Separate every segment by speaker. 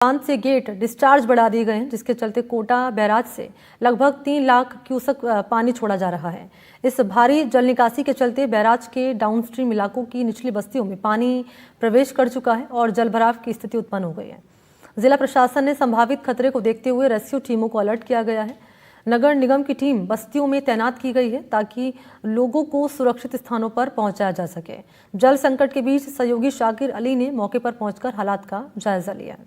Speaker 1: बांध से gate discharge बढ़ा दिए गए हैं, जिसके चलते कोटा बैराज से लगभग 3 लाख क्यूसेक पानी छोड़ा जा रहा है। इस भारी जल निकासी के चलते बैराज के डाउनस्ट्रीम इलाकों की निचली बस्तियों में पानी प्रवेश कर चुका है और जलभराव की स्थिति उत्पन्न हो गई है। जिला प्रशासन ने संभावित खतरे को देखते हुए रेस्क्यू टीमों को अलर्ट किया गया है। नगर निगम की टीम बस्तियों में तैनात की गई है ताकि लोगों को सुरक्षित स्थानों पर पहुंचाया जा सके। जल संकट के बीच सहयोगी शाकिर अली ने मौके पर पहुंचकर हालात का जायजा लिया।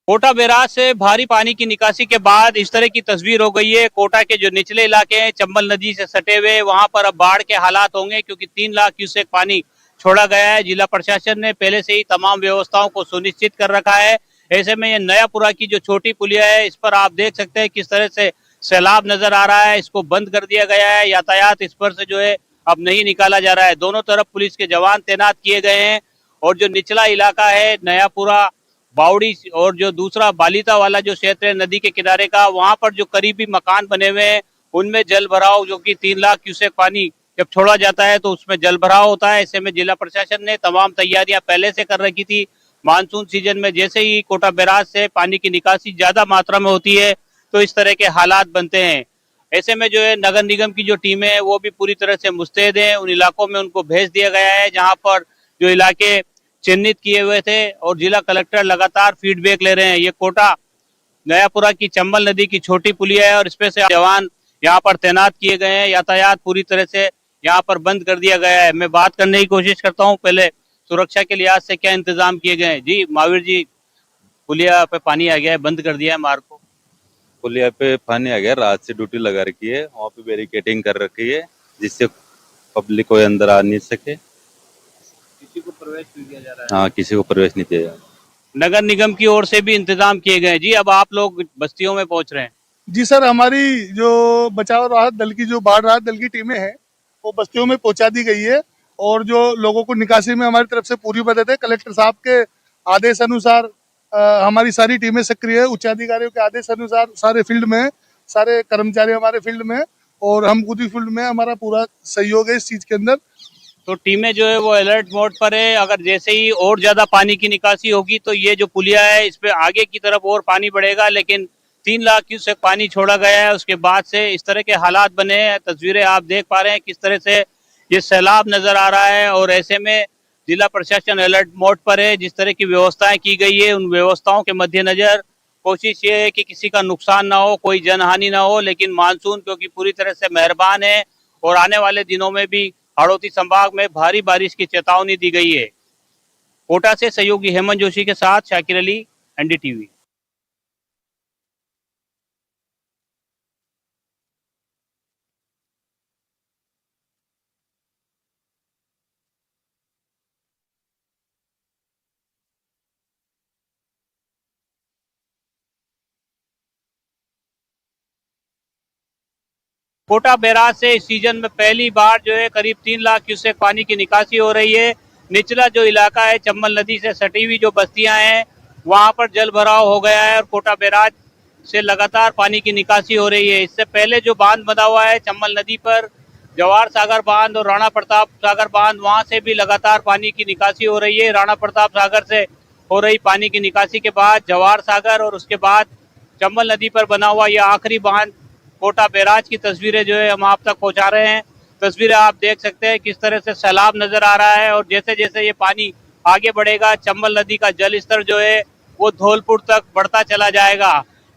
Speaker 2: कोटा बैराज से भारी पानी की निकासी के बाद इस तरह की तस्वीर हो गई है। कोटा के जो निचले इलाके हैं चंबल नदी से सटे हुए, वहां पर अब बाढ़ के हालात होंगे क्योंकि 3 लाख क्यूसेक पानी छोड़ा गया है। जिला प्रशासन ने पहले से ही तमाम व्यवस्थाओं को सुनिश्चित कर रखा है। ऐसे में ये नयापुरा की जो छोटी पुलिया है, इस पर आप देख सकते हैं किस तरह से सैलाब नजर आ रहा है। इसको बंद कर दिया गया है, यातायात इस पर से जो है अब नहीं निकाला जा रहा है। दोनों तरफ पुलिस के जवान तैनात किए गए हैं और जो निचला इलाका है नयापुरा, बावड़ी और जो दूसरा बालिता वाला जो क्षेत्र है नदी के किनारे का, वहां पर जो करीबी मकान बने हुए हैं उनमें जल भराव, जो कि 3 लाख क्यूसेक पानी जब छोड़ा जाता है तो उसमें जल भराव होता है। ऐसे में जिला प्रशासन ने तमाम तैयारियां पहले से कर रखी थी। मानसून सीजन में जैसे ही कोटा बैराज से पानी की निकासी ज्यादा मात्रा में होती है तो इस तरह के हालात बनते हैं। ऐसे में जो है नगर निगम की जो टीमें है वो भी पूरी तरह से मुस्तैद है। उन इलाकों में उनको भेज दिया गया है जहाँ पर जो इलाके चिन्हित किए हुए थे और जिला कलेक्टर लगातार फीडबैक ले रहे हैं। ये कोटा नयापुरा की चंबल नदी की छोटी पुलिया है और इसमें से जवान यहाँ पर तैनात किए गए हैं। यातायात पूरी तरह से यहाँ पर बंद कर दिया गया है। मैं बात करने की कोशिश करता हूँ पहले सुरक्षा के लिहाज से क्या इंतजाम किए गए हैं। जी महावीर जी, पुलिया पे पानी आ गया है, बंद कर दिया है मार्ग को।
Speaker 3: पुलिया पे पानी आ गया, रात से ड्यूटी लगा रखी है, वहाँ पे बैरिकेडिंग कर रखी है जिससे पब्लिक कोई अंदर आ नहीं सके।
Speaker 2: किसी को प्रवेश नहीं दिया जा रहा है।
Speaker 3: हाँ, किसी को प्रवेश नहीं दिया जा रहा।
Speaker 2: नगर निगम की ओर से भी इंतजाम किए गए। जी अब आप लोग बस्तियों में पहुंच रहे हैं।
Speaker 4: जी सर, हमारी जो बचाव राहत दल की जो बाढ़ राहत दल की टीमें हैं वो बस्तियों में पहुंचा दी गई है और जो लोगों को निकासी में हमारी तरफ से पूरी मदद है। कलेक्टर साहब के आदेश अनुसार हमारी सारी टीमें सक्रिय है। उच्चाधिकारियों के आदेश अनुसार सारे फील्ड में, सारे कर्मचारी हमारे फील्ड में और हम खुद ही फील्ड में, हमारा पूरा सहयोग है इस चीज के अंदर।
Speaker 2: तो टीमें जो है वो अलर्ट मोड पर है। अगर जैसे ही और ज्यादा पानी की निकासी होगी तो ये जो पुलिया है इस पे आगे की तरफ और पानी बढ़ेगा, लेकिन 3 लाख क्यूसेक पानी छोड़ा गया है। उसके बाद से इस तरह के हालात बने हैं। तस्वीरें आप देख पा रहे हैं किस तरह से ये सैलाब नजर आ रहा है और ऐसे में जिला प्रशासन अलर्ट मोड पर है। जिस तरह की व्यवस्थाएं की गई है उन व्यवस्थाओं के मद्देनजर कोशिश ये है कि किसी का नुकसान ना हो, कोई जनहानि ना हो। लेकिन मानसून क्योंकि पूरी तरह से मेहरबान है और आने वाले दिनों में भी हाड़ौती संभाग में भारी बारिश की चेतावनी दी गई है। कोटा से सहयोगी हेमंत जोशी के साथ शाकिर अली, एनडीटीवी। कोटा बैराज से इस सीजन में पहली बार जो है करीब 3 लाख क्यूसेक पानी की निकासी हो रही है। निचला जो इलाका है चंबल नदी से सटी हुई जो बस्तियां हैं वहां पर जल भराव हो गया है और कोटा बैराज से लगातार पानी की निकासी हो रही है। इससे पहले जो बांध बना हुआ है चंबल नदी पर, जवाहर सागर बांध और राणा प्रताप सागर बांध, वहां से भी लगातार पानी की निकासी हो रही है। राणा प्रताप सागर से हो रही पानी की निकासी के बाद जवाहर सागर और उसके बाद चंबल नदी पर बना हुआ यह आखिरी बांध कोटा बैराज की तस्वीरें जो है हम आप तक पहुंचा रहे हैं। तस्वीरें आप देख सकते हैं किस तरह से सैलाब नजर आ रहा है और जैसे जैसे ये पानी आगे बढ़ेगा चंबल नदी का जल स्तर जो है वो धौलपुर तक बढ़ता चला जाएगा।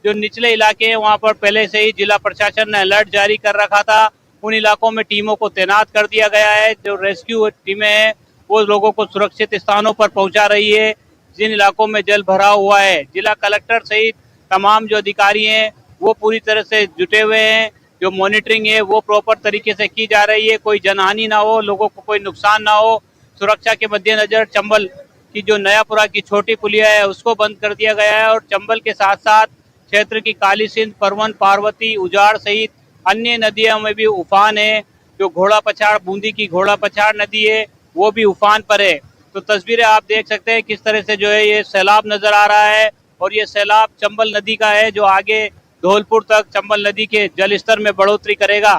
Speaker 2: जो निचले इलाके हैं वहां पर पहले से ही जिला प्रशासन ने अलर्ट जारी कर रखा था। उन इलाकों में टीमों को तैनात कर दिया गया है। जो रेस्क्यू टीमें हैं वो लोगों को सुरक्षित स्थानों पर पहुंचा रही है जिन इलाकों में जल भरा हुआ है। जिला कलेक्टर सहित तमाम जो अधिकारी हैं वो पूरी तरह से जुटे हुए हैं। जो मॉनिटरिंग है वो प्रॉपर तरीके से की जा रही है, कोई जनहानि ना हो, लोगों को कोई नुकसान ना हो। सुरक्षा के मद्देनजर चंबल की जो नयापुरा की छोटी पुलिया है उसको बंद कर दिया गया है और चंबल के साथ साथ क्षेत्र की काली सिंध, परवन, पार्वती, उजाड़ सहित अन्य नदियों में भी उफान है। जो घोड़ा पछाड़, बूंदी की घोड़ा पछाड़ नदी है वो भी उफान पर है। तो तस्वीरें आप देख सकते हैं किस तरह से जो है ये सैलाब नजर आ रहा है और ये सैलाब चंबल नदी का है जो आगे धौलपुर तक चंबल नदी के जल स्तर में बढ़ोतरी करेगा।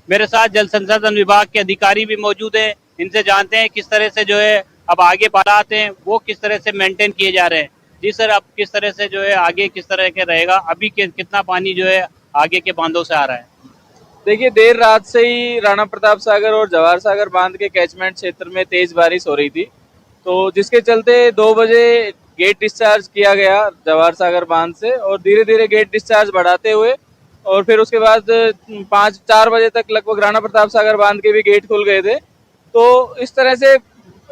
Speaker 2: मेरे साथ जल संसाधन विभाग के अधिकारी भी मौजूद हैं। इनसे जानते हैं किस तरह से जो है अब आगे हालात हैं वो किस तरह से मेंटेन किए जा रहे हैं। जी सर, अब किस तरह से जो है आगे किस तरह के रहेगा, अभी कितना पानी जो है आगे के बांधों से आ रहा है?
Speaker 5: देखिए, देर रात से ही राणा प्रताप सागर और जवाहर सागर बांध के कैचमेंट क्षेत्र में तेज बारिश हो रही थी, तो जिसके चलते 2 बजे गेट डिस्चार्ज किया गया जवाहर सागर बांध से और धीरे धीरे गेट डिस्चार्ज बढ़ाते हुए और फिर उसके बाद 4 बजे तक लगभग राणा प्रताप सागर बांध के भी गेट खुल गए थे। तो इस तरह से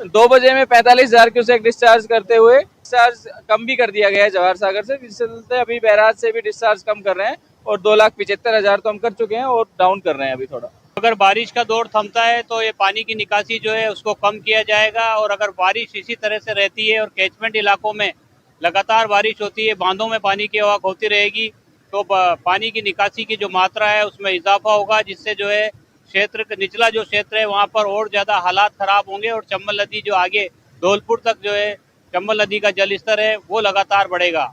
Speaker 5: 2 बजे में 45,000 क्यूसेक डिस्चार्ज करते हुए डिस्चार्ज कम भी कर दिया गया है जवाहर सागर से, जिसके चलते अभी बैराज से भी डिस्चार्ज कम कर रहे हैं और 2,75,000 तो हम कर चुके हैं और डाउन कर रहे हैं अभी थोड़ा।
Speaker 2: अगर बारिश का दौर थमता है तो ये पानी की निकासी जो है उसको कम किया जाएगा, और अगर बारिश इसी तरह से रहती है और कैचमेंट इलाकों में लगातार बारिश होती है, बांधों में पानी की आवक होती रहेगी, तो पानी की निकासी की जो मात्रा है उसमें इजाफा होगा, जिससे जो है क्षेत्र निचला जो क्षेत्र है वहाँ पर और ज्यादा हालात खराब होंगे और चंबल नदी जो आगे धौलपुर तक जो है चंबल नदी का जल स्तर है वो लगातार बढ़ेगा।